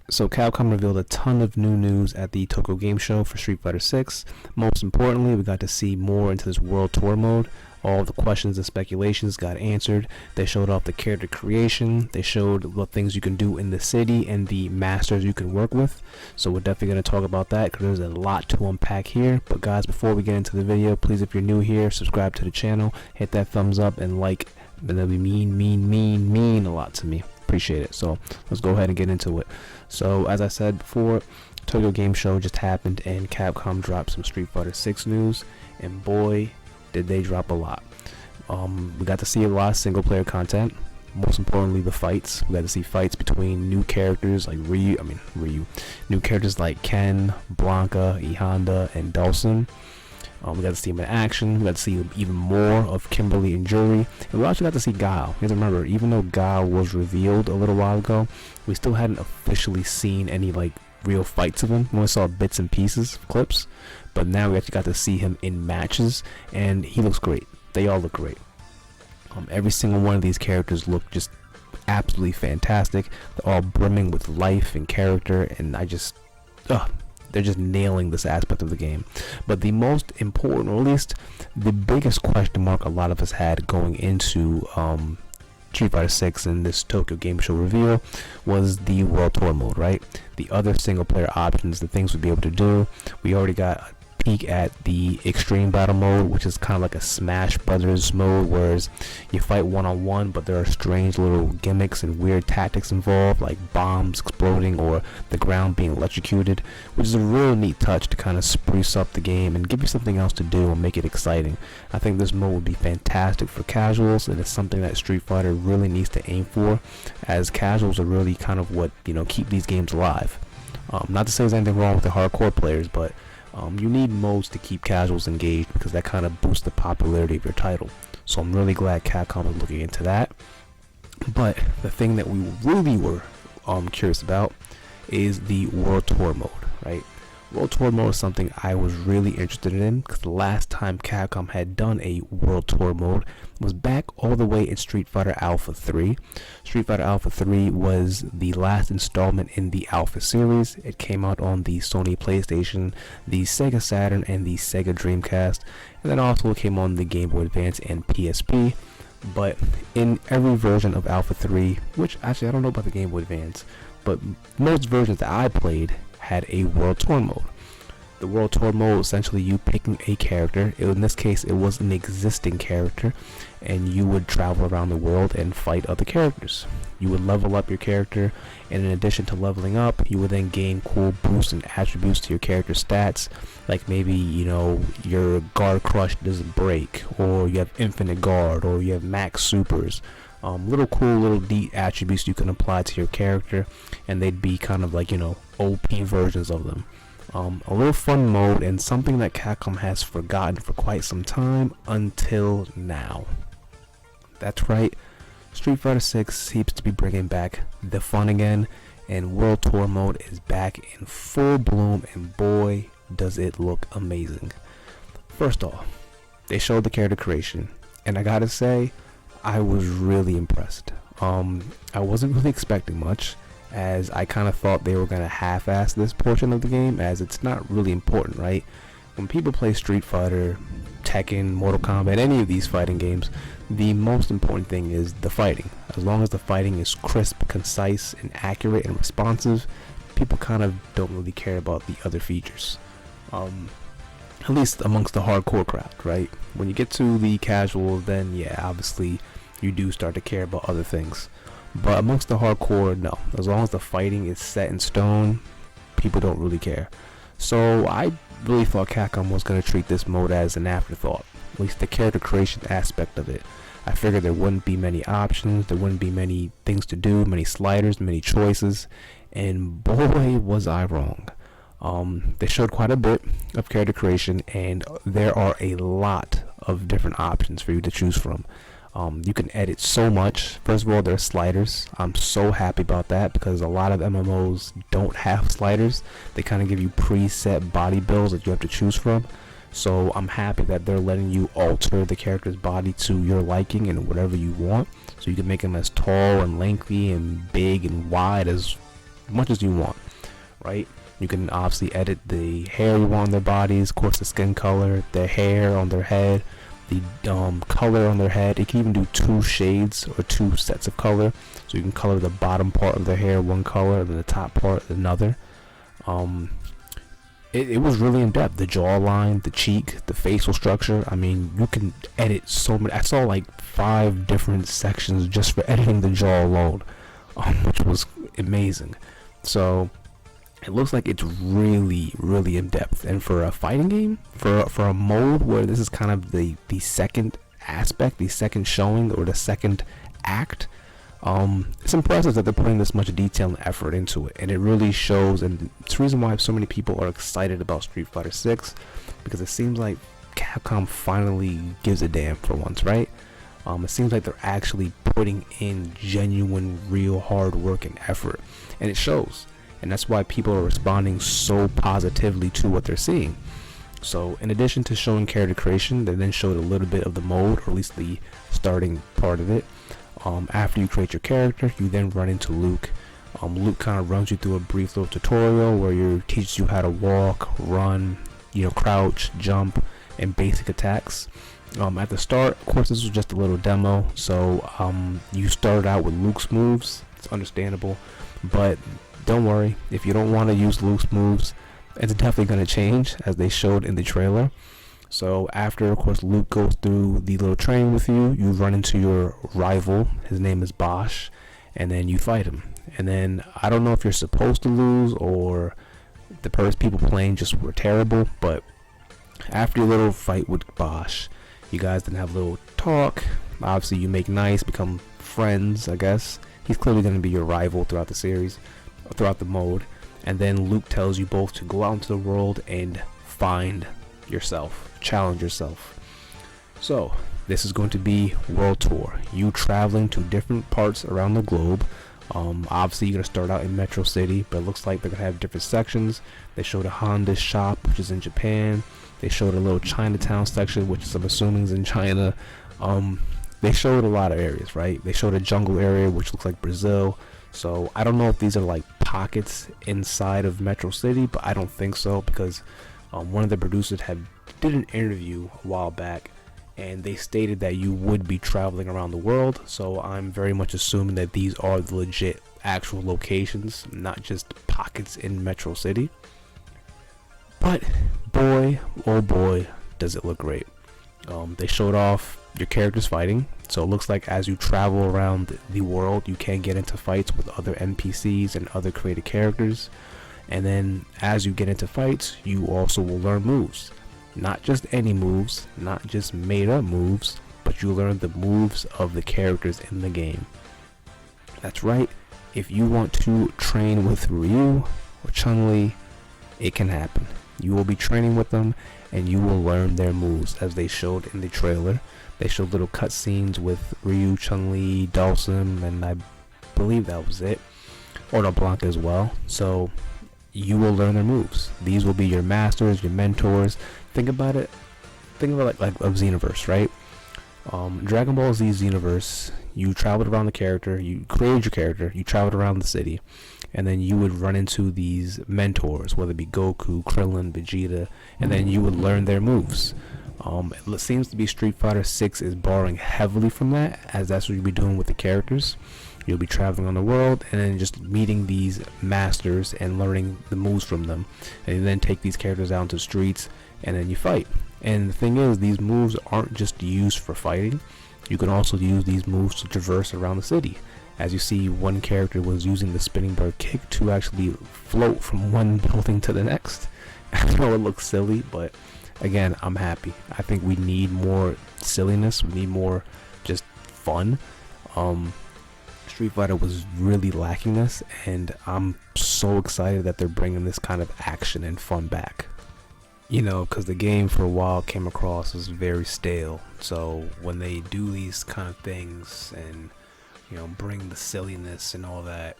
So Capcom revealed a ton of new news at the Tokyo Game Show for Street Fighter 6. Most importantly, we got to see more into this World Tour mode. All the questions and speculations got answered. They showed off the character creation. They showed what things you can do in the city and the masters you can work with. So we're definitely going to talk about that because there's a lot to unpack here. But guys, before we get into the video, please, if you're new here, subscribe to the channel, hit that thumbs up and like. That'll be mean a lot to me. Appreciate it. So let's go ahead and get into it. So as I said before, Tokyo Game Show just happened and Capcom dropped some Street Fighter 6 news, and boy did they drop a lot. We got to see a lot of single player content. Most importantly, the fights. We got to see fights between new characters like Ryu, new characters like Ken, Blanca, E Honda, and Dawson. We got to see him in action. We got to see even more of Kimberly and Jury. And we also got to see Guile. You have to remember, even though Guile was revealed a little while ago, we still hadn't officially seen any like real fights of him. We only saw bits and pieces, clips. But now we actually got to see him in matches, and he looks great. They all look great. Every single one of these characters look just absolutely fantastic. They're all brimming with life and character, and they're just nailing this aspect of the game. But the most important, or at least the biggest question mark a lot of us had going into Street Fighter 6 and this Tokyo Game Show reveal was the World Tour mode, right? The other single player options, the things we'd be able to do. We already got a peek at the Extreme Battle mode, which is kind of like a Smash Brothers mode, whereas you fight one-on-one, but there are strange little gimmicks and weird tactics involved, like bombs exploding or the ground being electrocuted, which is a real neat touch to kind of spruce up the game and give you something else to do and make it exciting. I think this mode would be fantastic for casuals, and it's something that Street Fighter really needs to aim for, as casuals are really kind of what, keep these games alive. Not to say there's anything wrong with the hardcore players, but you need modes to keep casuals engaged, because that kind of boosts the popularity of your title. So I'm really glad Capcom is looking into that. But the thing that we really were curious about is the World Tour mode, right? World Tour mode is something I was really interested in, because the last time Capcom had done a World Tour mode was back all the way in Street Fighter Alpha 3. Street Fighter Alpha 3 was the last installment in the Alpha series. It came out on the Sony PlayStation, the Sega Saturn, and the Sega Dreamcast, and then also it came on the Game Boy Advance and PSP. But in every version of Alpha 3, which actually I don't know about the Game Boy Advance, but most versions that I played had a World Tour mode. The World Tour mode, essentially you picking a character. In this case, it was an existing character, and you would travel around the world and fight other characters. You would level up your character, and in addition to leveling up, you would then gain cool boosts and attributes to your character stats, like maybe, your guard crush doesn't break, or you have infinite guard, or you have max supers. Little cool little neat attributes you can apply to your character, and they'd be kind of like, OP versions of them. A little fun mode, and something that Capcom has forgotten for quite some time until now. That's right, Street Fighter 6 seems to be bringing back the fun again, and World Tour mode is back in full bloom, and boy does it look amazing. First off, they showed the character creation, and I gotta say, I was really impressed. I wasn't really expecting much, as I kind of thought they were going to half-ass this portion of the game, as it's not really important, right? When people play Street Fighter, Tekken, Mortal Kombat, any of these fighting games, the most important thing is the fighting. As long as the fighting is crisp, concise, and accurate and responsive, people kind of don't really care about the other features. At least amongst the hardcore crowd, right? When you get to the casuals, then yeah, obviously you do start to care about other things. But amongst the hardcore, no. As long as the fighting is set in stone, people don't really care. So I really thought Capcom was going to treat this mode as an afterthought, at least the character creation aspect of it. I figured there wouldn't be many options, there wouldn't be many things to do, many sliders, many choices, and boy was I wrong. They showed quite a bit of character creation, and there are a lot of different options for you to choose from. You can edit so much. First of all, there are sliders. I'm so happy about that, because a lot of MMOs don't have sliders. They kind of give you preset body builds that you have to choose from. So I'm happy that they're letting you alter the character's body to your liking and whatever you want. So you can make him as tall and lengthy and big and wide as much as you want, right? You can obviously edit the hair you want on their bodies, of course the skin color, their hair on their head, the color on their head. It can even do 2 shades or 2 sets of color, so you can color the bottom part of their hair one color and the top part another. It was really in depth. The jawline, the cheek, the facial structure. I mean, you can edit so many. I saw like 5 different sections just for editing the jaw alone, which was amazing. So it looks like it's really, really in depth. And for a fighting game, for a mode where this is kind of the second aspect, the second showing, or the second act, it's impressive that they're putting this much detail and effort into it, and it really shows. And it's the reason why so many people are excited about Street Fighter 6, because it seems like Capcom finally gives a damn for once, right? It seems like they're actually putting in genuine, real hard work and effort, and it shows. And that's why people are responding so positively to what they're seeing. So in addition to showing character creation, they then showed a little bit of the mode, or at least the starting part of it. After you create your character, you then run into Luke. Luke kind of runs you through a brief little tutorial where he teaches you how to walk, run, crouch, jump, and basic attacks. At the start, of course, this was just a little demo, so you started out with Luke's moves. It's understandable, but don't worry, if you don't want to use Luke's moves, it's definitely going to change, as they showed in the trailer. So after, of course, Luke goes through the little training with you, you run into your rival. His name is Bosch, and then you fight him. And then I don't know if you're supposed to lose or the people playing just were terrible, but after your little fight with Bosch, you guys then have a little talk. Obviously, you make nice, become friends, I guess. He's clearly going to be your rival throughout the series, throughout the mode. And then Luke tells you both to go out into the world and find yourself, challenge yourself. So this is going to be world tour, you traveling to different parts around the globe. Obviously you're going to start out in Metro City, but it looks like they're going to have different sections. They showed a Honda shop, which is in Japan. They showed a little Chinatown section, which I'm assuming is in China. They showed a lot of areas, right? They showed a jungle area, which looks like Brazil. So I don't know if these are like pockets inside of Metro City, but I don't think so, because one of the producers did an interview a while back, and they stated that you would be traveling around the world. So I'm very much assuming that these are the legit actual locations, not just pockets in Metro City. But boy, oh boy, does it look great. They showed off your characters fighting, so it looks like as you travel around the world, you can get into fights with other NPCs and other created characters. And then as you get into fights, you also will learn moves. Not just any moves, not just made up moves, but you learn the moves of the characters in the game. That's right, if you want to train with Ryu or Chun-Li, it can happen. You will be training with them and you will learn their moves, as they showed in the trailer. They showed little cutscenes with Ryu, Chun-Li, Dawson, and I believe that was it. Or no, Blanca as well. So you will learn their moves. These will be your masters, your mentors. Think about it like of Xenoverse, right? Dragon Ball Z Xenoverse, you traveled around the character, you created your character, you traveled around the city, and then you would run into these mentors, whether it be Goku, Krillin, Vegeta, and then you would learn their moves. It seems to be Street Fighter 6 is borrowing heavily from that, as that's what you'll be doing with the characters. You'll be traveling on the world and then just meeting these masters and learning the moves from them. And you then take these characters out into the streets and then you fight. And the thing is, these moves aren't just used for fighting. You can also use these moves to traverse around the city. As you see, one character was using the spinning bird kick to actually float from one building to the next. I know it looks silly, but again, I'm happy. I think we need more silliness. We need more just fun. Street Fighter was really lacking this, and I'm so excited that they're bringing this kind of action and fun back. Because the game for a while came across as very stale. So when they do these kind of things and bring the silliness and all that,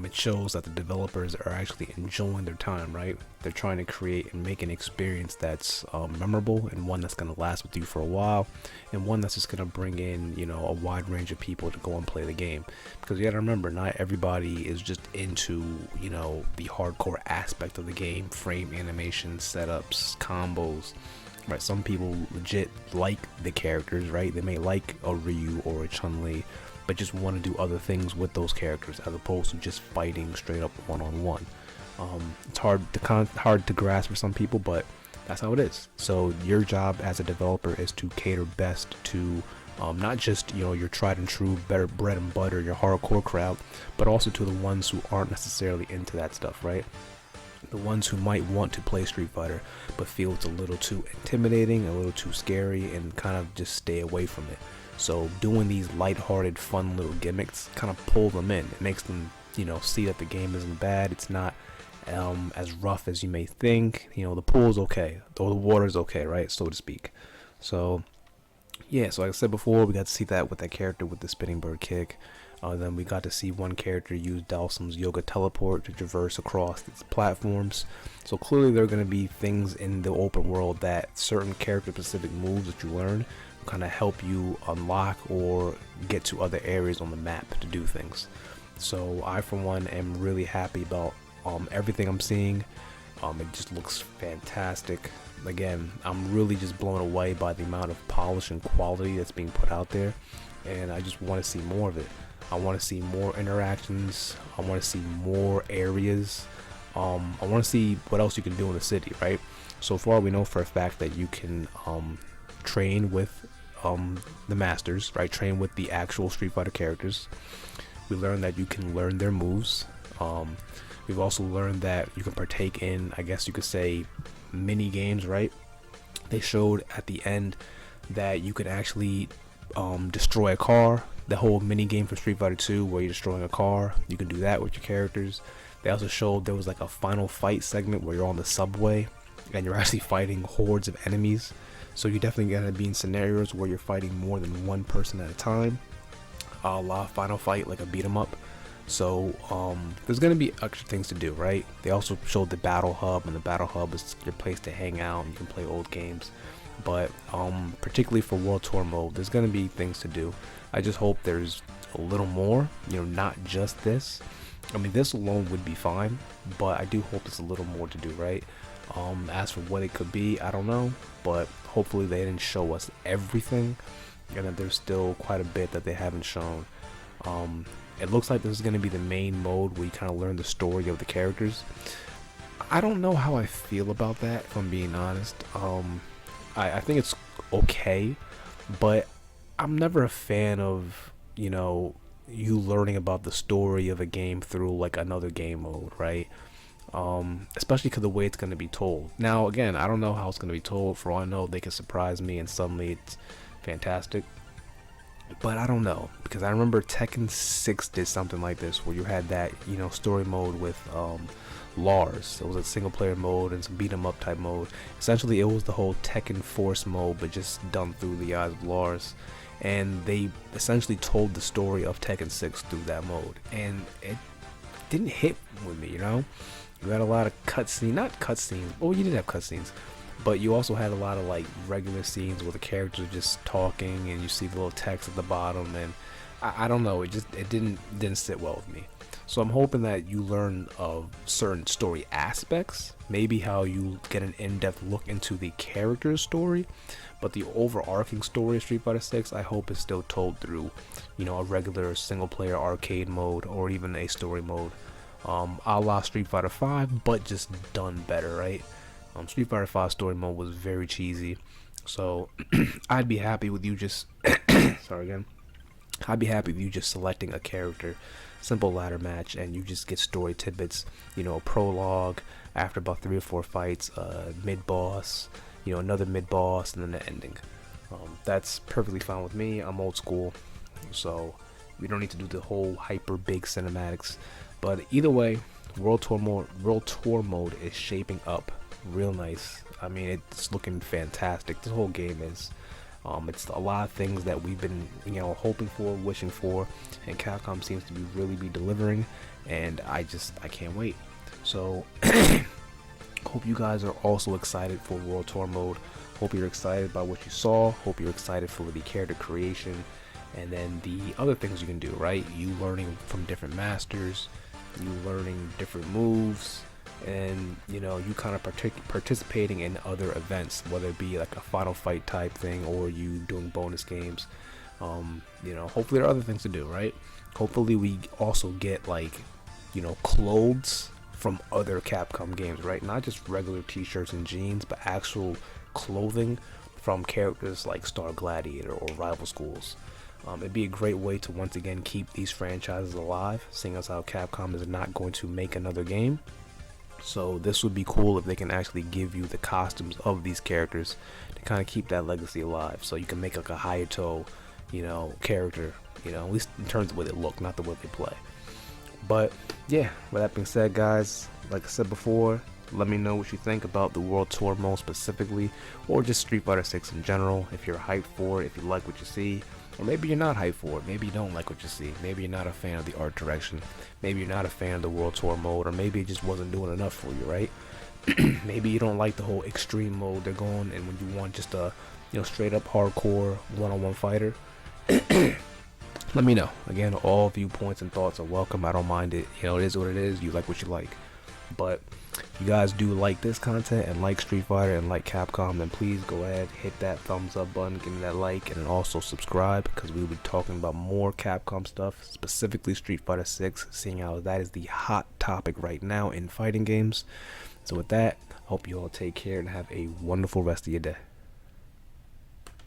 It shows that the developers are actually enjoying their time, right? They're trying to create and make an experience that's memorable, and one that's going to last with you for a while, and one that's just going to bring in, a wide range of people to go and play the game. Because you got to remember, not everybody is just into, the hardcore aspect of the game, frame animation, setups, combos. Right, some people legit like the characters, right? They may like a Ryu or a Chun-Li, but just want to do other things with those characters as opposed to just fighting straight up one-on-one. It's hard to grasp for some people, but that's how it is. So your job as a developer is to cater best to not just your tried and true, better bread and butter, your hardcore crowd, but also to the ones who aren't necessarily into that stuff, right? The ones who might want to play Street Fighter but feel it's a little too intimidating, a little too scary, and kind of just stay away from it. So doing these lighthearted, fun little gimmicks kind of pull them in. It makes them, see that the game isn't bad. It's not as rough as you may think. The pool's okay, or the water's okay, right, so to speak. So yeah, so like I said before, we got to see that with that character with the spinning bird kick. Then we got to see one character use Dalsum's yoga teleport to traverse across its platforms. So clearly there are going to be things in the open world that certain character specific moves that you learn kind of help you unlock or get to other areas on the map to do things. So I for one am really happy about everything I'm seeing. It just looks fantastic. Again, I'm really just blown away by the amount of polish and quality that's being put out there, and I just want to see more of it. I want to see more interactions. I want to see more areas. I want to see what else you can do in the city, right? So far we know for a fact that you can train with the masters, right? Train with the actual Street Fighter characters. We learned that you can learn their moves. We've also learned that you can partake in, I guess you could say, mini games, right? They showed at the end that you could actually destroy a car. The whole mini game from Street Fighter 2 where you're destroying a car, you can do that with your characters. They also showed there was like a final fight segment where you're on the subway and you're actually fighting hordes of enemies. So you're definitely gonna be in scenarios where you're fighting more than one person at a time, a la Final Fight, like a beat 'em up. So there's gonna be extra things to do, right? They also showed the battle hub, and the battle hub is your place to hang out and you can play old games. But particularly for World Tour mode, there's gonna be things to do. I just hope there's a little more, not just this. I mean, this alone would be fine, but I do hope there's a little more to do, right? As for what it could be, I don't know, but hopefully they didn't show us everything, and that there's still quite a bit that they haven't shown. It looks like this is going to be the main mode where you kind of learn the story of the characters. I don't know how I feel about that, if I'm being honest. I think it's okay, but I'm never a fan of, you learning about the story of a game through like another game mode, right? Especially because the way it's going to be told. Now, again, I don't know how it's going to be told. For all I know, they could surprise me and suddenly it's fantastic. But I don't know, because I remember Tekken 6 did something like this, where you had that, story mode with Lars. It was a single player mode and some beat 'em up type mode. Essentially, it was the whole Tekken Force mode, but just done through the eyes of Lars. And they essentially told the story of Tekken 6 through that mode, and it didn't hit with me. You had a lot of cutscenes, not cutscenes. Oh, you did have cutscenes, but you also had a lot of like regular scenes where the characters are just talking, and you see the little text at the bottom, and I don't know. It didn't sit well with me. So I'm hoping that you learn of certain story aspects, maybe how you get an in-depth look into the character's story, but the overarching story of Street Fighter 6, I hope is still told through, a regular single-player arcade mode or even a story mode, a la Street Fighter 5, but just done better, right? Street Fighter 5 story mode was very cheesy, so I'd be happy with you just sorry again. I'd be happy with you just selecting a character, simple ladder match, and you just get story tidbits, a prologue after about 3 or 4 fights, mid-boss, another mid-boss, and then the ending. That's perfectly fine with me. I'm old school, so we don't need to do the whole hyper big cinematics. But either way, World Tour mode is shaping up real nice. I mean, it's looking fantastic. This whole game is. It's a lot of things that we've been, hoping for, wishing for, and Capcom seems to really be delivering, and I can't wait. So hope you guys are also excited for World Tour Mode. Hope you're excited by what you saw. Hope you're excited for the character creation, and then the other things you can do, right? You learning from different masters, you learning different moves, and you kind of participating in other events, whether it be like a final fight type thing or you doing bonus games. Hopefully there are other things to do, right? Hopefully we also get clothes from other Capcom games, right? Not just regular t-shirts and jeans, but actual clothing from characters like Star Gladiator or Rival Schools. It'd be a great way to once again keep these franchises alive, seeing as how Capcom is not going to make another game. So this would be cool if they can actually give you the costumes of these characters to kind of keep that legacy alive. So you can make like a Hayato, character, at least in terms of the way they look, not the way they play. But yeah, with that being said, guys, like I said before, let me know what you think about the World Tour Mode specifically, or just Street Fighter 6 in general. If you're hyped for it, if you like what you see, or maybe you're not hyped for it. Maybe you don't like what you see. Maybe you're not a fan of the art direction. Maybe you're not a fan of the World Tour Mode, or maybe it just wasn't doing enough for you, right? Maybe you don't like the whole extreme mode they're going, and when you want just a straight up hardcore one-on-one fighter. Let me know. Again, all viewpoints and thoughts are welcome. I don't mind it. It is what it is. You like what you like. But if you guys do like this content and like Street Fighter and like Capcom, then please go ahead, hit that thumbs up button, give me that like, and then also subscribe, because we'll be talking about more Capcom stuff, specifically Street Fighter 6, seeing how that is the hot topic right now in fighting games. So with that, hope you all take care and have a wonderful rest of your day.